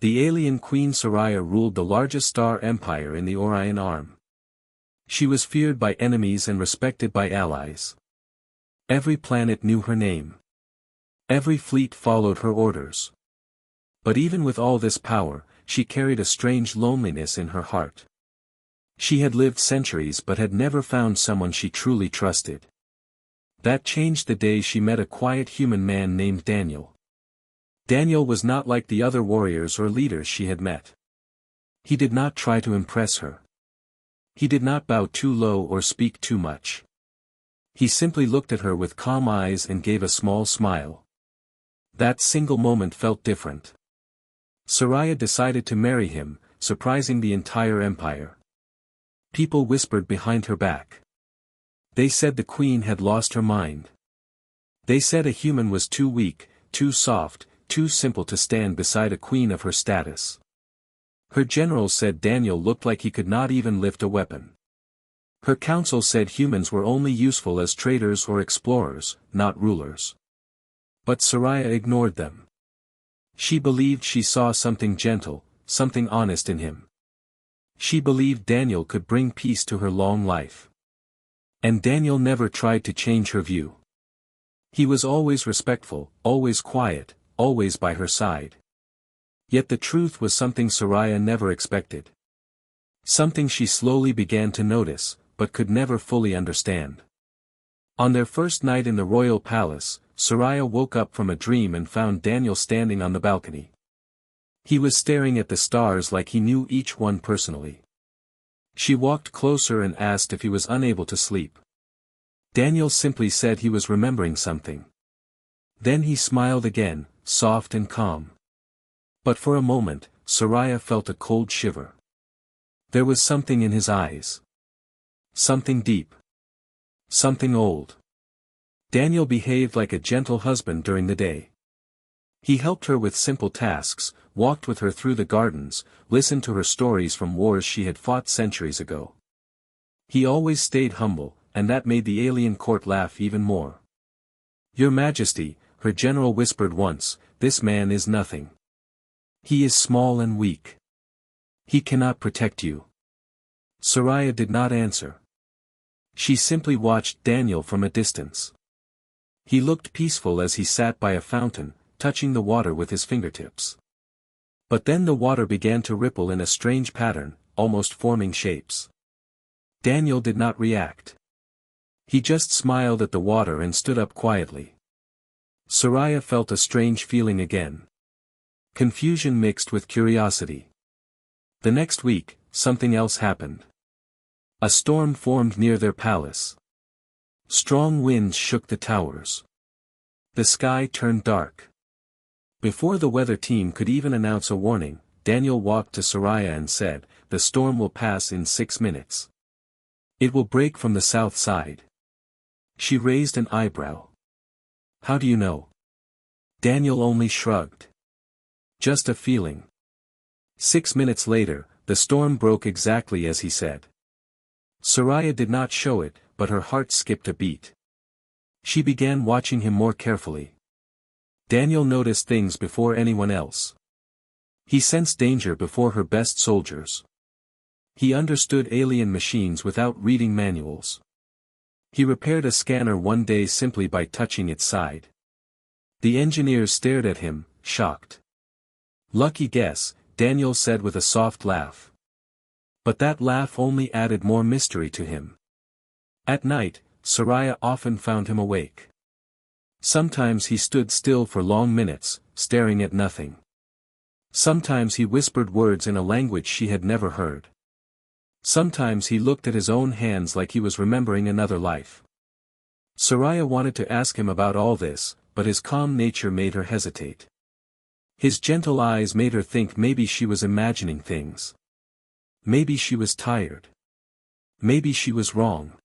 The alien Queen Soraya ruled the largest star empire in the Orion Arm. She was feared by enemies and respected by allies. Every planet knew her name. Every fleet followed her orders. But even with all this power, she carried a strange loneliness in her heart. She had lived centuries but had never found someone she truly trusted. That changed the day she met a quiet human man named Daniel. Daniel was not like the other warriors or leaders she had met. He did not try to impress her. He did not bow too low or speak too much. He simply looked at her with calm eyes and gave a small smile. That single moment felt different. Soraya decided to marry him, surprising the entire empire. People whispered behind her back. They said the queen had lost her mind. They said a human was too weak, too soft, too simple to stand beside a queen of her status. Her generals said Daniel looked like he could not even lift a weapon. Her council said humans were only useful as traders or explorers, not rulers. But Soraya ignored them. She believed she saw something gentle, something honest in him. She believed Daniel could bring peace to her long life. And Daniel never tried to change her view. He was always respectful, always quiet, always by her side. Yet the truth was something Soraya never expected. Something she slowly began to notice, but could never fully understand. On their first night in the royal palace, Soraya woke up from a dream and found Daniel standing on the balcony. He was staring at the stars like he knew each one personally. She walked closer and asked if he was unable to sleep. Daniel simply said he was remembering something. Then he smiled again, soft and calm. But for a moment, Soraya felt a cold shiver. There was something in his eyes. Something deep. Something old. Daniel behaved like a gentle husband during the day. He helped her with simple tasks, walked with her through the gardens, listened to her stories from wars she had fought centuries ago. He always stayed humble, and that made the alien court laugh even more. "Your Majesty," her general whispered once, "this man is nothing. He is small and weak. He cannot protect you." Soraya did not answer. She simply watched Daniel from a distance. He looked peaceful as he sat by a fountain, touching the water with his fingertips. But then the water began to ripple in a strange pattern, almost forming shapes. Daniel did not react. He just smiled at the water and stood up quietly. Soraya felt a strange feeling again. Confusion mixed with curiosity. The next week, something else happened. A storm formed near their palace. Strong winds shook the towers. The sky turned dark. Before the weather team could even announce a warning, Daniel walked to Soraya and said, "The storm will pass in 6 minutes. It will break from the south side." She raised an eyebrow. "How do you know?" Daniel only shrugged. "Just a feeling." 6 minutes later, the storm broke exactly as he said. Soraya did not show it, but her heart skipped a beat. She began watching him more carefully. Daniel noticed things before anyone else. He sensed danger before her best soldiers. He understood alien machines without reading manuals. He repaired a scanner one day simply by touching its side. The engineers stared at him, shocked. "Lucky guess," Daniel said with a soft laugh. But that laugh only added more mystery to him. At night, Soraya often found him awake. Sometimes he stood still for long minutes, staring at nothing. Sometimes he whispered words in a language she had never heard. Sometimes he looked at his own hands like he was remembering another life. Soraya wanted to ask him about all this, but his calm nature made her hesitate. His gentle eyes made her think maybe she was imagining things. Maybe she was tired. Maybe she was wrong.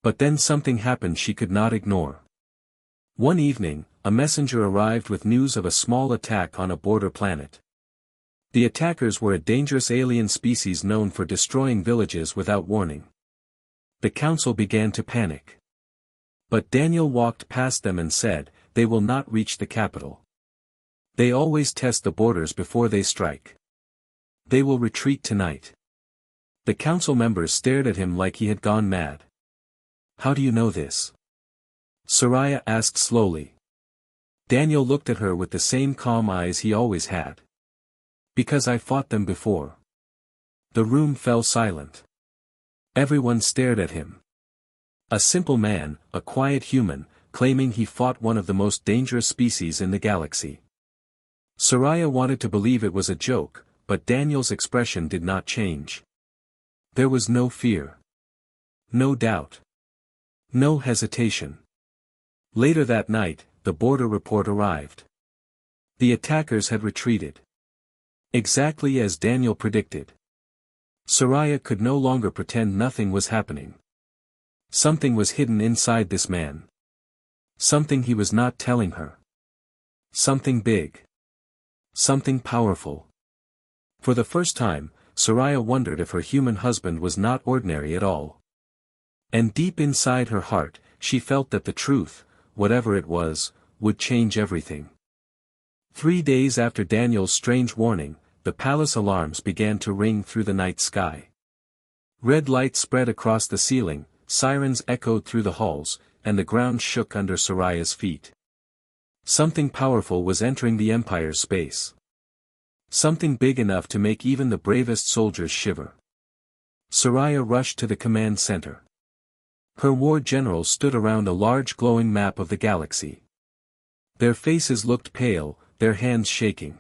But then something happened she could not ignore. One evening, a messenger arrived with news of a small attack on a border planet. The attackers were a dangerous alien species known for destroying villages without warning. The council began to panic. But Daniel walked past them and said, "They will not reach the capital. They always test the borders before they strike. They will retreat tonight. The council members stared at him like he had gone mad. How do you know this? Soraya asked slowly. Daniel looked at her with the same calm eyes he always had. Because I fought them before. The room fell silent. Everyone stared at him. A simple man, a quiet human, claiming he fought one of the most dangerous species in the galaxy. Soraya wanted to believe it was a joke, but Daniel's expression did not change. There was no fear. No doubt. No hesitation. Later that night, the border report arrived. The attackers had retreated. Exactly as Daniel predicted. Soraya could no longer pretend nothing was happening. Something was hidden inside this man. Something he was not telling her. Something big. Something powerful. For the first time, Soraya wondered if her human husband was not ordinary at all. And deep inside her heart, she felt that the truth, whatever it was, would change everything. 3 days after Daniel's strange warning, the palace alarms began to ring through the night sky. Red lights spread across the ceiling, sirens echoed through the halls, and the ground shook under Soraya's feet. Something powerful was entering the Empire's space. Something big enough to make even the bravest soldiers shiver. Soraya rushed to the command center. Her war generals stood around a large glowing map of the galaxy. Their faces looked pale, their hands shaking.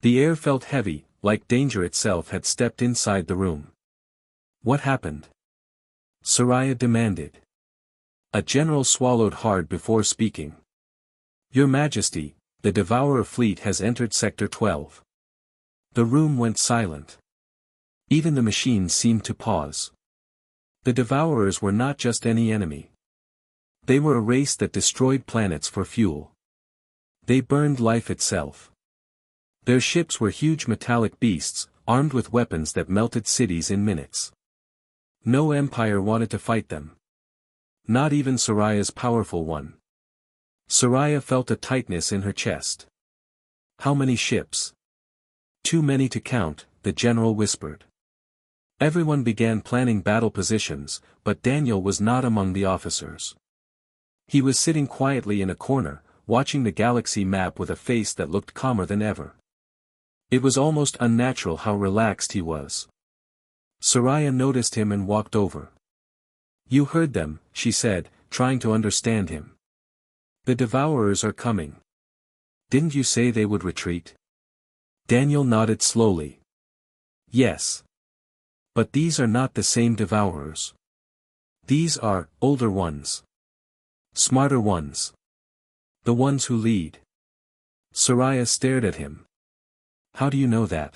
The air felt heavy, like danger itself had stepped inside the room. What happened? Soraya demanded. A general swallowed hard before speaking. Your Majesty, the Devourer fleet has entered Sector 12. The room went silent. Even the machines seemed to pause. The Devourers were not just any enemy. They were a race that destroyed planets for fuel. They burned life itself. Their ships were huge metallic beasts, armed with weapons that melted cities in minutes. No empire wanted to fight them. Not even Soraya's powerful one. Soraya felt a tightness in her chest. How many ships? Too many to count, the general whispered. Everyone began planning battle positions, but Daniel was not among the officers. He was sitting quietly in a corner, watching the galaxy map with a face that looked calmer than ever. It was almost unnatural how relaxed he was. Soraya noticed him and walked over. You heard them, she said, trying to understand him. The Devourers are coming. Didn't you say they would retreat? Daniel nodded slowly. Yes. But these are not the same Devourers. These are older ones. Smarter ones. The ones who lead. Soraya stared at him. How do you know that?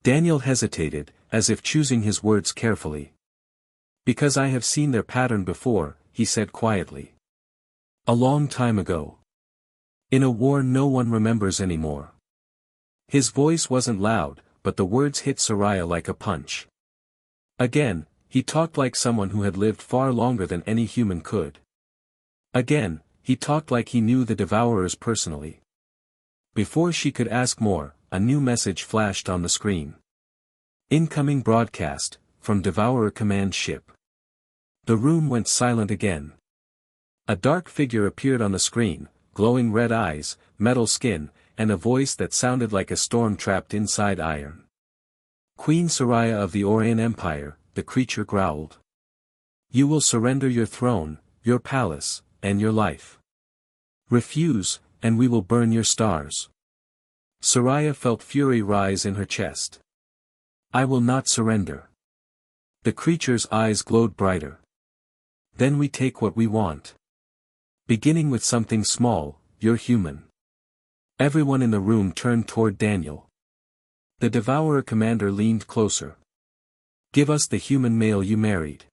Daniel hesitated, as if choosing his words carefully. Because I have seen their pattern before, he said quietly. A long time ago. In a war no one remembers anymore. His voice wasn't loud, but the words hit Soraya like a punch. Again, he talked like someone who had lived far longer than any human could. Again, he talked like he knew the Devourers personally. Before she could ask more, a new message flashed on the screen. Incoming broadcast, from Devourer Command Ship. The room went silent again. A dark figure appeared on the screen, glowing red eyes, metal skin, and a voice that sounded like a storm trapped inside iron. Queen Soraya of the Orion Empire, the creature growled. You will surrender your throne, your palace, and your life. Refuse, and we will burn your stars. Soraya felt fury rise in her chest. I will not surrender. The creature's eyes glowed brighter. Then we take what we want. Beginning with something small, you're human. Everyone in the room turned toward Daniel. The Devourer commander leaned closer. Give us the human male you married.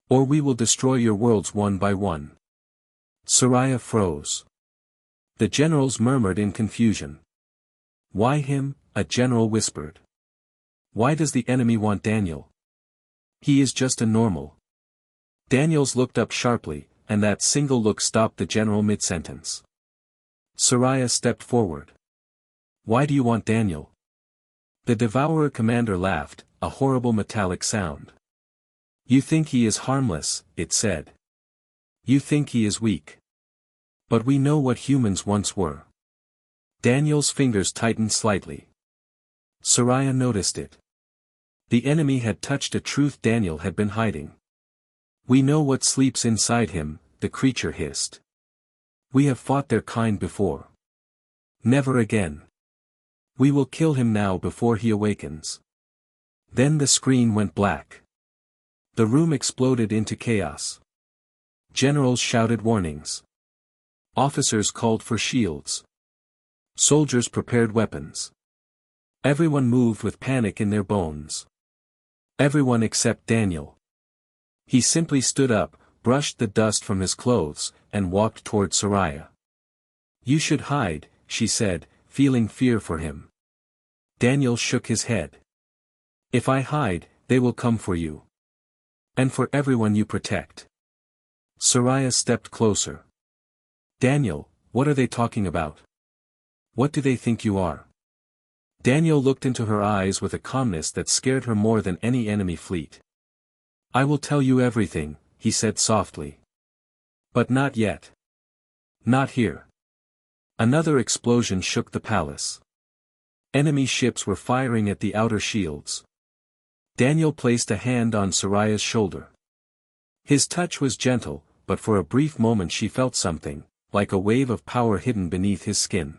Or we will destroy your worlds one by one. Soraya froze. The generals murmured in confusion. Why him? A general whispered. Why does the enemy want Daniel? He is just a normal. Daniels looked up sharply, and that single look stopped the general mid-sentence. Soraya stepped forward. Why do you want Daniel? The Devourer commander laughed, a horrible metallic sound. You think he is harmless, it said. You think he is weak. But we know what humans once were. Daniel's fingers tightened slightly. Soraya noticed it. The enemy had touched a truth Daniel had been hiding. We know what sleeps inside him, the creature hissed. We have fought their kind before. Never again. We will kill him now before he awakens. Then the screen went black. The room exploded into chaos. Generals shouted warnings. Officers called for shields. Soldiers prepared weapons. Everyone moved with panic in their bones. Everyone except Daniel. He simply stood up, brushed the dust from his clothes, and walked toward Soraya. You should hide, she said, feeling fear for him. Daniel shook his head. If I hide, they will come for you. And for everyone you protect. Soraya stepped closer. Daniel, what are they talking about? What do they think you are? Daniel looked into her eyes with a calmness that scared her more than any enemy fleet. I will tell you everything, he said softly. But not yet. Not here. Another explosion shook the palace. Enemy ships were firing at the outer shields. Daniel placed a hand on Soraya's shoulder. His touch was gentle, but for a brief moment she felt something, like a wave of power hidden beneath his skin.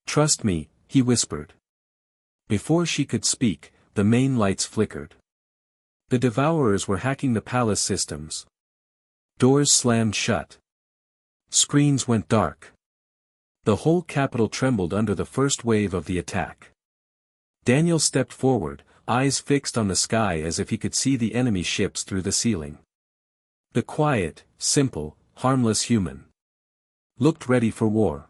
Trust me, he whispered. Before she could speak, the main lights flickered. The Devourers were hacking the palace systems. Doors slammed shut. Screens went dark. The whole capital trembled under the first wave of the attack. Daniel stepped forward, eyes fixed on the sky as if he could see the enemy ships through the ceiling. The quiet, simple, harmless human looked ready for war.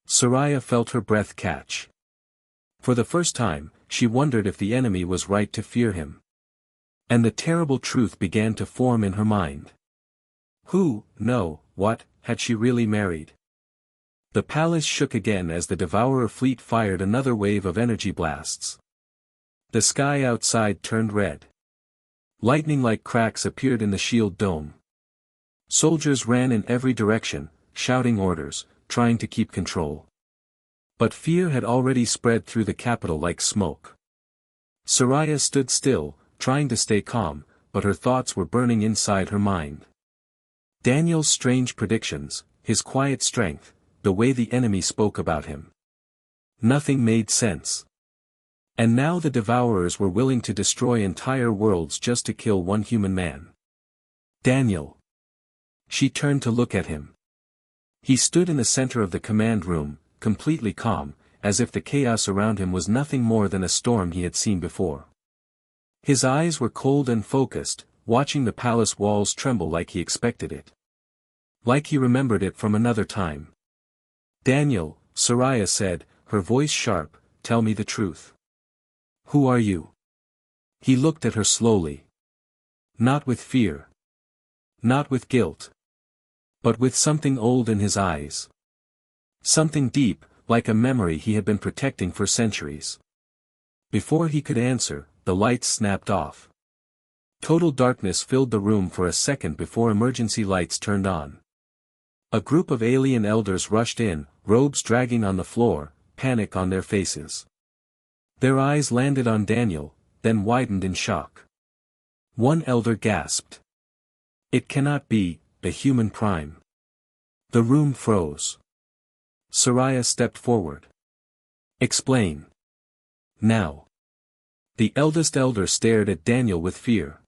Soraya felt her breath catch. For the first time, she wondered if the enemy was right to fear him. And the terrible truth began to form in her mind. Who, no, what, had she really married? The palace shook again as the Devourer fleet fired another wave of energy blasts. The sky outside turned red. Lightning-like cracks appeared in the shield dome. Soldiers ran in every direction, shouting orders, trying to keep control. But fear had already spread through the capital like smoke. Soraya stood still, trying to stay calm, but her thoughts were burning inside her mind. Daniel's strange predictions, his quiet strength, the way the enemy spoke about him. Nothing made sense. And now the Devourers were willing to destroy entire worlds just to kill one human man. Daniel. She turned to look at him. He stood in the center of the command room, completely calm, as if the chaos around him was nothing more than a storm he had seen before. His eyes were cold and focused, watching the palace walls tremble like he expected it. Like he remembered it from another time. Daniel, Soraya said, her voice sharp, tell me the truth. Who are you? He looked at her slowly. Not with fear. Not with guilt. But with something old in his eyes. Something deep, like a memory he had been protecting for centuries. Before he could answer, the lights snapped off. Total darkness filled the room for a second before emergency lights turned on. A group of alien elders rushed in, robes dragging on the floor, panic on their faces. Their eyes landed on Daniel, then widened in shock. One elder gasped. It cannot be, the human prime. The room froze. Soraya stepped forward. Explain. Now. The eldest elder stared at Daniel with fear.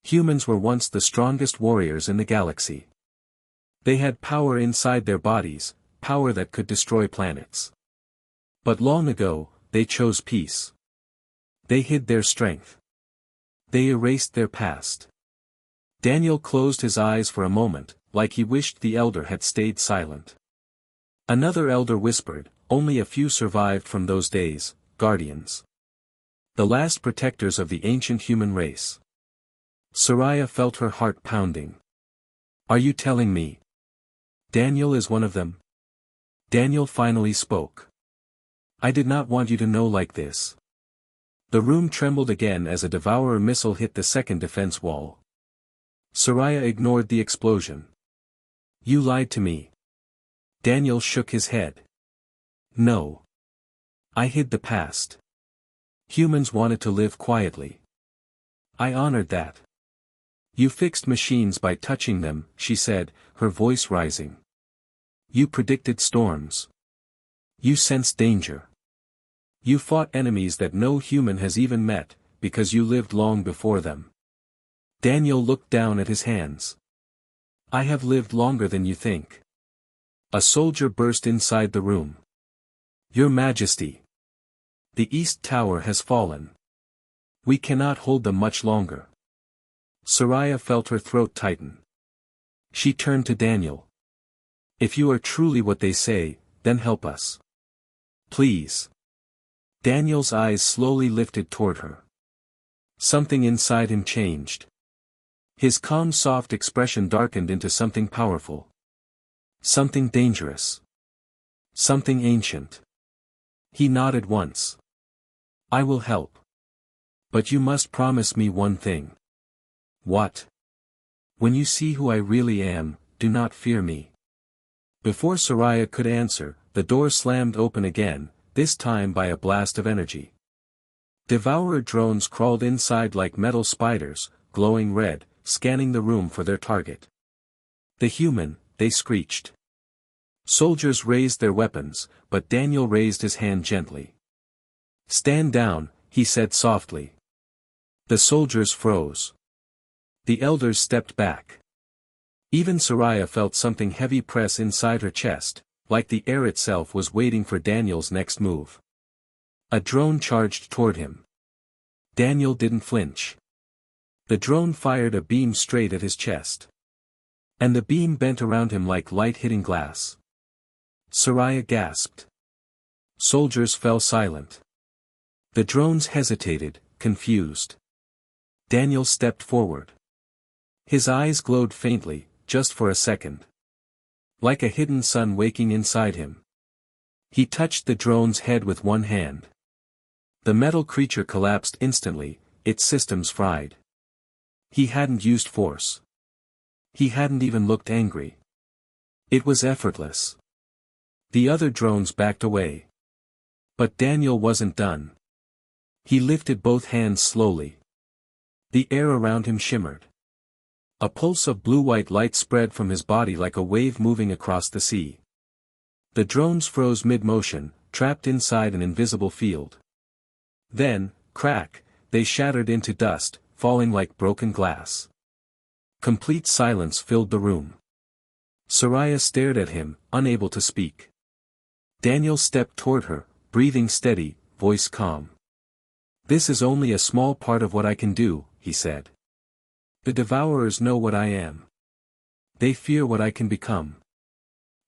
Humans were once the strongest warriors in the galaxy. They had power inside their bodies, power that could destroy planets. But long ago, they chose peace. They hid their strength. They erased their past. Daniel closed his eyes for a moment, like he wished the elder had stayed silent. Another elder whispered, only a few survived from those days, guardians. The last protectors of the ancient human race. Soraya felt her heart pounding. Are you telling me? Daniel is one of them? Daniel finally spoke. I did not want you to know like this. The room trembled again as a Devourer missile hit the second defense wall. Soraya ignored the explosion. You lied to me. Daniel shook his head. No. I hid the past. Humans wanted to live quietly. I honored that. You fixed machines by touching them, she said, her voice rising. You predicted storms. You sensed danger. You fought enemies that no human has even met, because you lived long before them. Daniel looked down at his hands. I have lived longer than you think. A soldier burst inside the room. Your Majesty. The East Tower has fallen. We cannot hold them much longer. Soraya felt her throat tighten. She turned to Daniel. If you are truly what they say, then help us. Please. Daniel's eyes slowly lifted toward her. Something inside him changed. His calm soft expression darkened into something powerful. Something dangerous. Something ancient. He nodded once. I will help. But you must promise me one thing. What? When you see who I really am, do not fear me. Before Soraya could answer, the door slammed open again, this time by a blast of energy. Devourer drones crawled inside like metal spiders, glowing red, scanning the room for their target. The human, they screeched. Soldiers raised their weapons, but Daniel raised his hand gently. Stand down, he said softly. The soldiers froze. The elders stepped back. Even Soraya felt something heavy press inside her chest, like the air itself was waiting for Daniel's next move. A drone charged toward him. Daniel didn't flinch. The drone fired a beam straight at his chest. And the beam bent around him like light hitting glass. Soraya gasped. Soldiers fell silent. The drones hesitated, confused. Daniel stepped forward. His eyes glowed faintly, just for a second. Like a hidden sun waking inside him. He touched the drone's head with one hand. The metal creature collapsed instantly, its systems fried. He hadn't used force. He hadn't even looked angry. It was effortless. The other drones backed away. But Daniel wasn't done. He lifted both hands slowly. The air around him shimmered. A pulse of blue-white light spread from his body like a wave moving across the sea. The drones froze mid-motion, trapped inside an invisible field. Then, crack, they shattered into dust, falling like broken glass. Complete silence filled the room. Soraya stared at him, unable to speak. Daniel stepped toward her, breathing steady, voice calm. This is only a small part of what I can do, he said. The Devourers know what I am. They fear what I can become.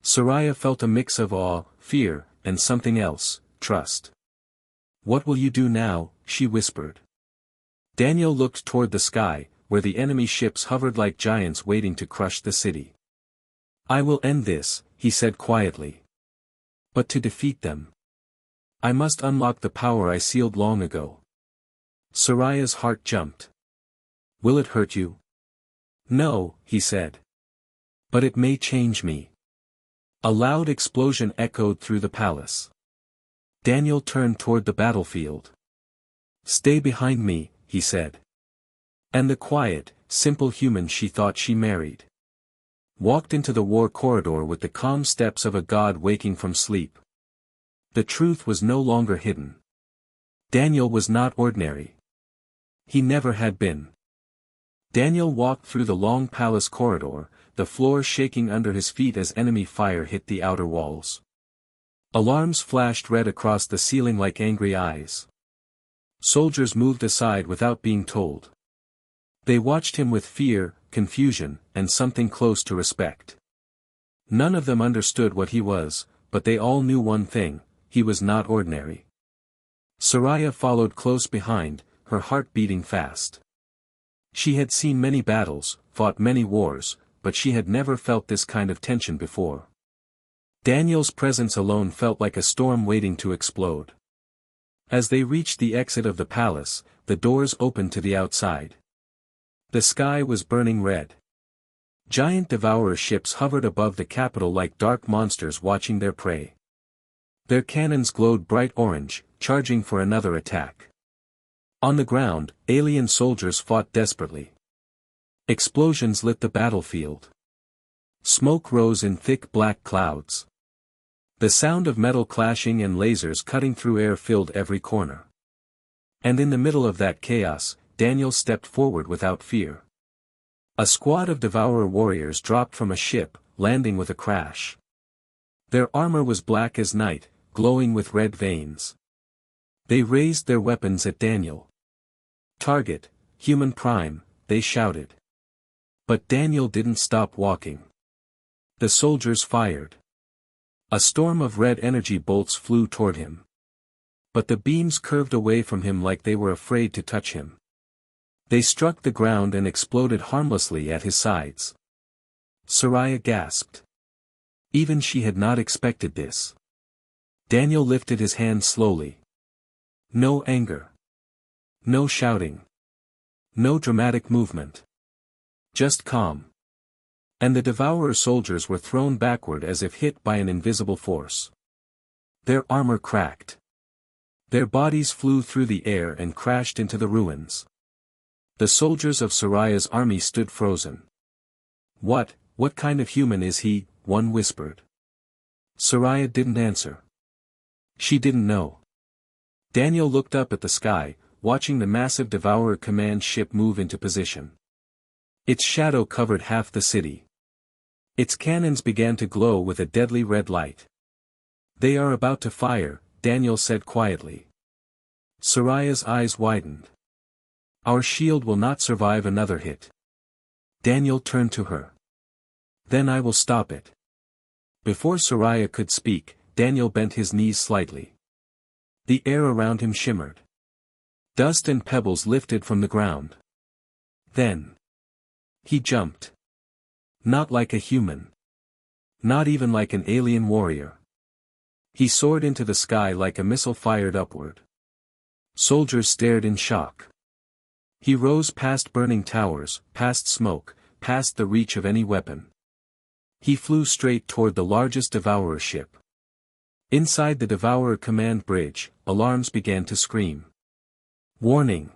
Soraya felt a mix of awe, fear, and something else, trust. What will you do now? She whispered. Daniel looked toward the sky, where the enemy ships hovered like giants waiting to crush the city. I will end this, he said quietly. But to defeat them, I must unlock the power I sealed long ago. Soraya's heart jumped. Will it hurt you? No, he said. But it may change me. A loud explosion echoed through the palace. Daniel turned toward the battlefield. Stay behind me, he said. And the quiet, simple human she thought she married walked into the war corridor with the calm steps of a god waking from sleep. The truth was no longer hidden. Daniel was not ordinary. He never had been. Daniel walked through the long palace corridor, the floor shaking under his feet as enemy fire hit the outer walls. Alarms flashed red across the ceiling like angry eyes. Soldiers moved aside without being told. They watched him with fear, confusion, and something close to respect. None of them understood what he was, but they all knew one thing: he was not ordinary. Soraya followed close behind, her heart beating fast. She had seen many battles, fought many wars, but she had never felt this kind of tension before. Daniel's presence alone felt like a storm waiting to explode. As they reached the exit of the palace, the doors opened to the outside. The sky was burning red. Giant devourer ships hovered above the capital like dark monsters watching their prey. Their cannons glowed bright orange, charging for another attack. On the ground, alien soldiers fought desperately. Explosions lit the battlefield. Smoke rose in thick black clouds. The sound of metal clashing and lasers cutting through air filled every corner. And in the middle of that chaos, Daniel stepped forward without fear. A squad of devourer warriors dropped from a ship, landing with a crash. Their armor was black as night, glowing with red veins. They raised their weapons at Daniel. "Target, human prime," they shouted. But Daniel didn't stop walking. The soldiers fired. A storm of red energy bolts flew toward him. But the beams curved away from him like they were afraid to touch him. They struck the ground and exploded harmlessly at his sides. Soraya gasped. Even she had not expected this. Daniel lifted his hand slowly. No anger. No shouting. No dramatic movement. Just calm. And the devourer soldiers were thrown backward as if hit by an invisible force. Their armor cracked. Their bodies flew through the air and crashed into the ruins. The soldiers of Soraya's army stood frozen. What kind of human is he?" one whispered. Soraya didn't answer. She didn't know. Daniel looked up at the sky, watching the massive devourer command ship move into position. Its shadow covered half the city. Its cannons began to glow with a deadly red light. "They are about to fire," Daniel said quietly. Soraya's eyes widened. "Our shield will not survive another hit." Daniel turned to her. "Then I will stop it." Before Soraya could speak, Daniel bent his knees slightly. The air around him shimmered. Dust and pebbles lifted from the ground. Then he jumped. Not like a human. Not even like an alien warrior. He soared into the sky like a missile fired upward. Soldiers stared in shock. He rose past burning towers, past smoke, past the reach of any weapon. He flew straight toward the largest devourer ship. Inside the devourer command bridge, alarms began to scream. Warning!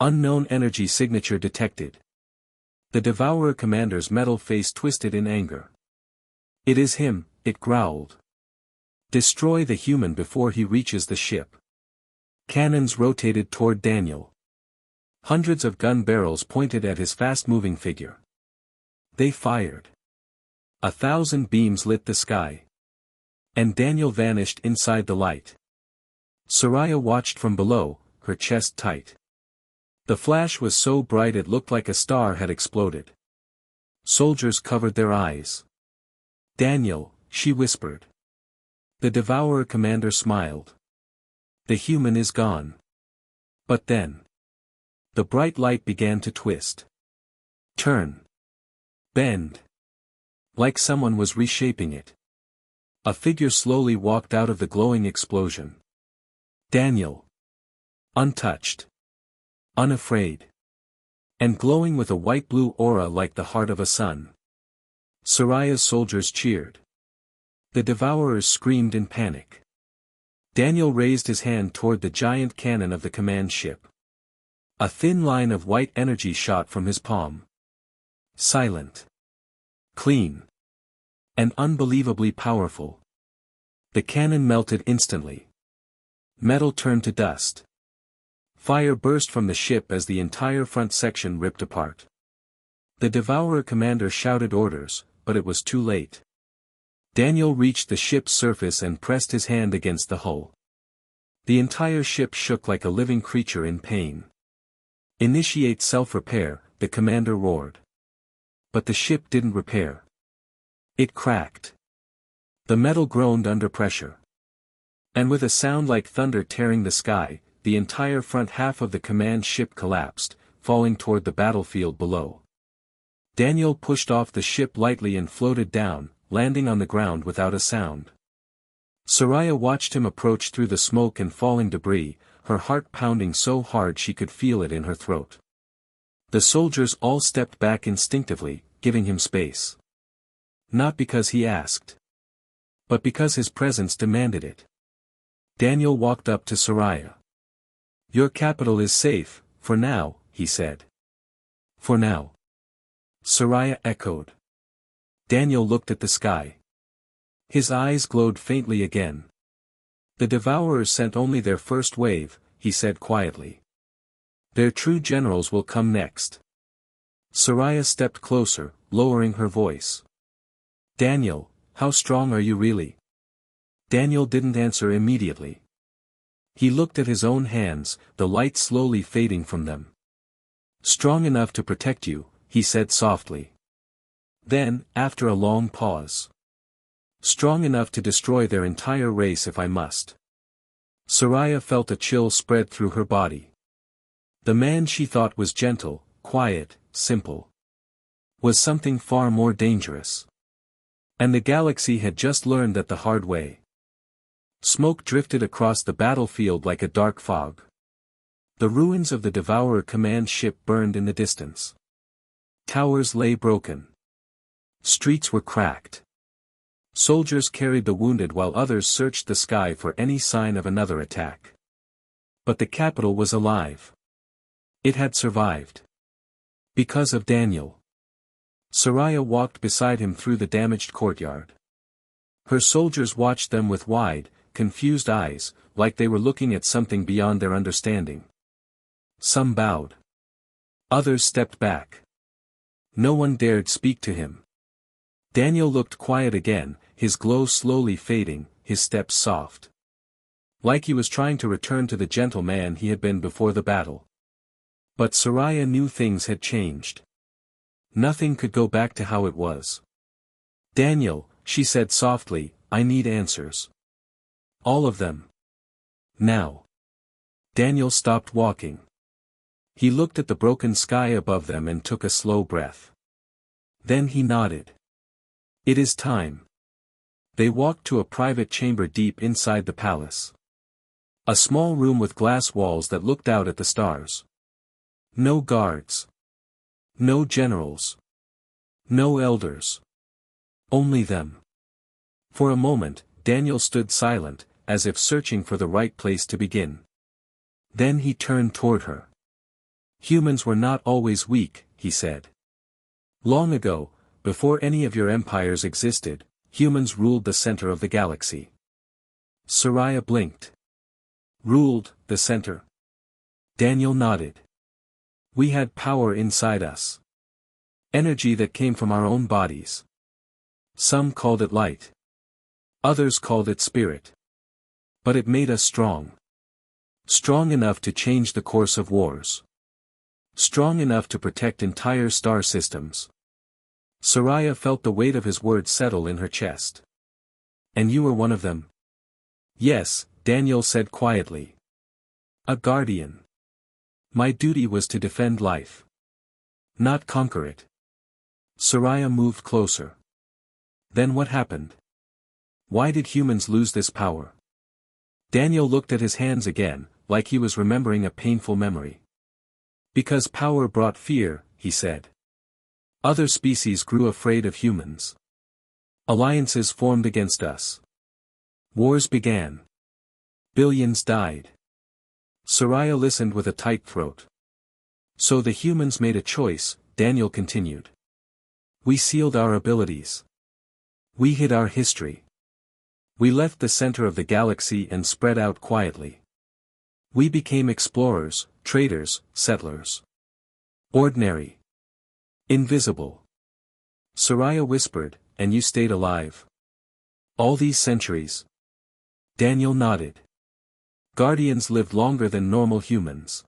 Unknown energy signature detected. The devourer commander's metal face twisted in anger. "It is him," it growled. "Destroy the human before he reaches the ship." Cannons rotated toward Daniel. Hundreds of gun barrels pointed at his fast-moving figure. They fired. 1,000 beams lit the sky. And Daniel vanished inside the light. Soraya watched from below, her chest tight. The flash was so bright it looked like a star had exploded. Soldiers covered their eyes. "Daniel," she whispered. The devourer commander smiled. "The human is gone." But then the bright light began to twist. Turn. Bend. Like someone was reshaping it. A figure slowly walked out of the glowing explosion. Daniel. Untouched. Unafraid. And glowing with a white-blue aura like the heart of a sun. Soraya's soldiers cheered. The devourers screamed in panic. Daniel raised his hand toward the giant cannon of the command ship. A thin line of white energy shot from his palm. Silent. Clean. And unbelievably powerful. The cannon melted instantly. Metal turned to dust. Fire burst from the ship as the entire front section ripped apart. The Devourer commander shouted orders, but it was too late. Daniel reached the ship's surface and pressed his hand against the hull. The entire ship shook like a living creature in pain. "Initiate self-repair," the commander roared. But the ship didn't repair. It cracked. The metal groaned under pressure. And with a sound like thunder tearing the sky, the entire front half of the command ship collapsed, falling toward the battlefield below. Daniel pushed off the ship lightly and floated down, landing on the ground without a sound. Soraya watched him approach through the smoke and falling debris, her heart pounding so hard she could feel it in her throat. The soldiers all stepped back instinctively, giving him space. Not because he asked, but because his presence demanded it. Daniel walked up to Soraya. "Your capital is safe, for now," he said. "For now." Soraya echoed. Daniel looked at the sky. His eyes glowed faintly again. "The Devourers sent only their first wave," he said quietly. "Their true generals will come next." Soraya stepped closer, lowering her voice. "Daniel, how strong are you really?" Daniel didn't answer immediately. He looked at his own hands, the light slowly fading from them. "Strong enough to protect you," he said softly. Then, after a long pause, "Strong enough to destroy their entire race if I must." Soraya felt a chill spread through her body. The man she thought was gentle, quiet, simple, was something far more dangerous. And the galaxy had just learned that the hard way. Smoke drifted across the battlefield like a dark fog. The ruins of the Devourer command ship burned in the distance. Towers lay broken. Streets were cracked. Soldiers carried the wounded while others searched the sky for any sign of another attack. But the capital was alive. It had survived. Because of Daniel. Soraya walked beside him through the damaged courtyard. Her soldiers watched them with wide, confused eyes, like they were looking at something beyond their understanding. Some bowed. Others stepped back. No one dared speak to him. Daniel looked quiet again, his glow slowly fading, his steps soft. Like he was trying to return to the gentle man he had been before the battle. But Soraya knew things had changed. Nothing could go back to how it was. "Daniel," she said softly, "I need answers. All of them. Now." Daniel stopped walking. He looked at the broken sky above them and took a slow breath. Then he nodded. "It is time." They walked to a private chamber deep inside the palace. A small room with glass walls that looked out at the stars. No guards. No generals. No elders. Only them. For a moment, Daniel stood silent, as if searching for the right place to begin. Then he turned toward her. "Humans were not always weak," he said. "Long ago, before any of your empires existed, humans ruled the center of the galaxy." Soraya blinked. "Ruled the center?" Daniel nodded. "We had power inside us. Energy that came from our own bodies. Some called it light. Others called it spirit. But it made us strong. Strong enough to change the course of wars. Strong enough to protect entire star systems." Soraya felt the weight of his words settle in her chest. "And you were one of them?" "Yes," Daniel said quietly. "A guardian. My duty was to defend life. Not conquer it." Soraya moved closer. "Then what happened? Why did humans lose this power?" Daniel looked at his hands again, like he was remembering a painful memory. "Because power brought fear," he said. "Other species grew afraid of humans. Alliances formed against us. Wars began. Billions died." Soraya listened with a tight throat. "So the humans made a choice," Daniel continued. "We sealed our abilities. We hid our history. We left the center of the galaxy and spread out quietly. We became explorers, traders, settlers. Ordinary. Invisible." Soraya whispered, "And you stayed alive? All these centuries?" Daniel nodded. "Guardians lived longer than normal humans.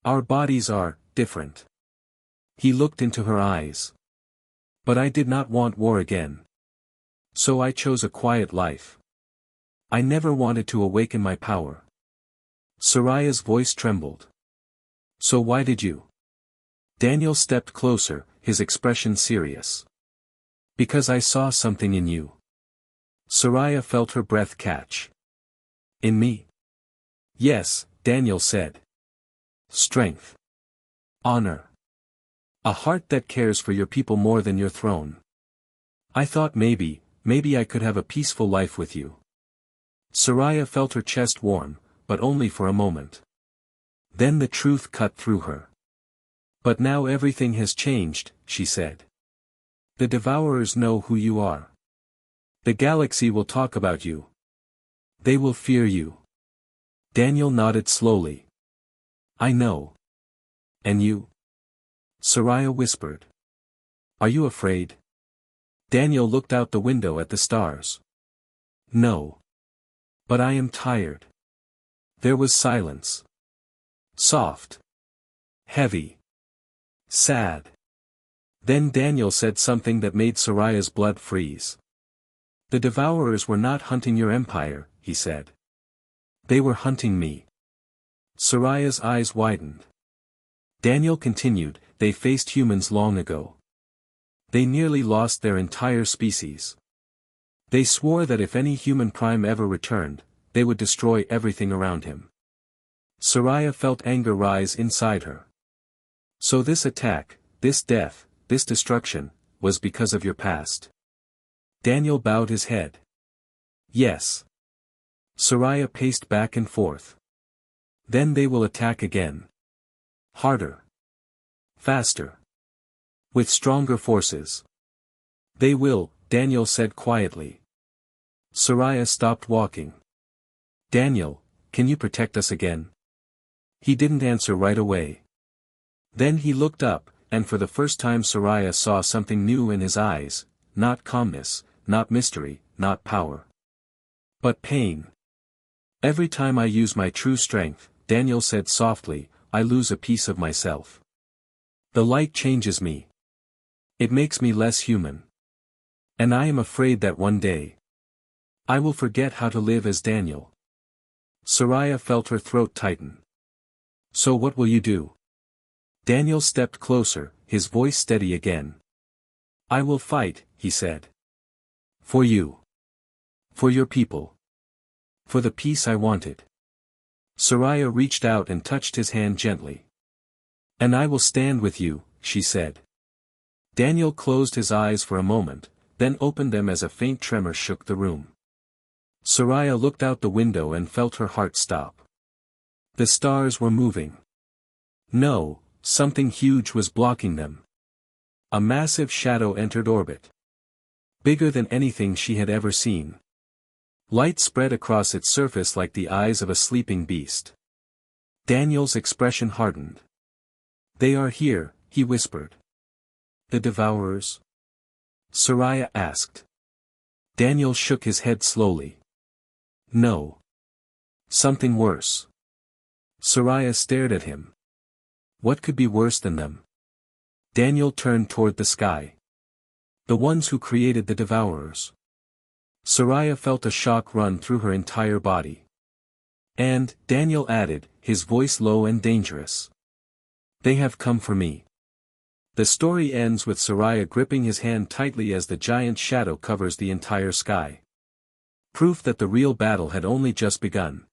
Our bodies are different." He looked into her eyes. "But I did not want war again. So I chose a quiet life. I never wanted to awaken my power." Soraya's voice trembled. "So why did you?" Daniel stepped closer, his expression serious. Because I saw something in you. Soraya felt her breath catch. In me? Yes, Daniel said. Strength. Honor. A heart that cares for your people more than your throne. I thought maybe I could have a peaceful life with you. Soraya felt her chest warm, but only for a moment. Then the truth cut through her. But now everything has changed, she said. The Devourers know who you are. The galaxy will talk about you. They will fear you. Daniel nodded slowly. I know. And you? Soraya whispered. Are you afraid? Daniel looked out the window at the stars. No. But I am tired. There was silence. Soft. Heavy. Sad. Then Daniel said something that made Soraya's blood freeze. The Devourers were not hunting your empire, he said. They were hunting me. Soraya's eyes widened. Daniel continued, they faced humans long ago. They nearly lost their entire species. They swore that if any human prime ever returned, they would destroy everything around him. Soraya felt anger rise inside her. So this attack, this death, this destruction, was because of your past. Daniel bowed his head. Yes. Soraya paced back and forth. Then they will attack again. Harder. Faster. With stronger forces. They will, Daniel said quietly. Soraya stopped walking. Daniel, can you protect us again? He didn't answer right away. Then he looked up, and for the first time Soraya saw something new in his eyes, not calmness, not mystery, not power. But pain. Every time I use my true strength, Daniel said softly, I lose a piece of myself. The light changes me. It makes me less human. And I am afraid that one day, I will forget how to live as Daniel. Soraya felt her throat tighten. So what will you do? Daniel stepped closer, his voice steady again. I will fight, he said. For you. For your people. For the peace I wanted. Soraya reached out and touched his hand gently. And I will stand with you, she said. Daniel closed his eyes for a moment, then opened them as a faint tremor shook the room. Soraya looked out the window and felt her heart stop. The stars were moving. No, something huge was blocking them. A massive shadow entered orbit. Bigger than anything she had ever seen. Light spread across its surface like the eyes of a sleeping beast. Daniel's expression hardened. They are here, he whispered. The Devourers? Soraya asked. Daniel shook his head slowly. No. Something worse. Soraya stared at him. What could be worse than them? Daniel turned toward the sky. The ones who created the Devourers. Soraya felt a shock run through her entire body. And, Daniel added, his voice low and dangerous. They have come for me. The story ends with Soraya gripping his hand tightly as the giant shadow covers the entire sky. Proof that the real battle had only just begun.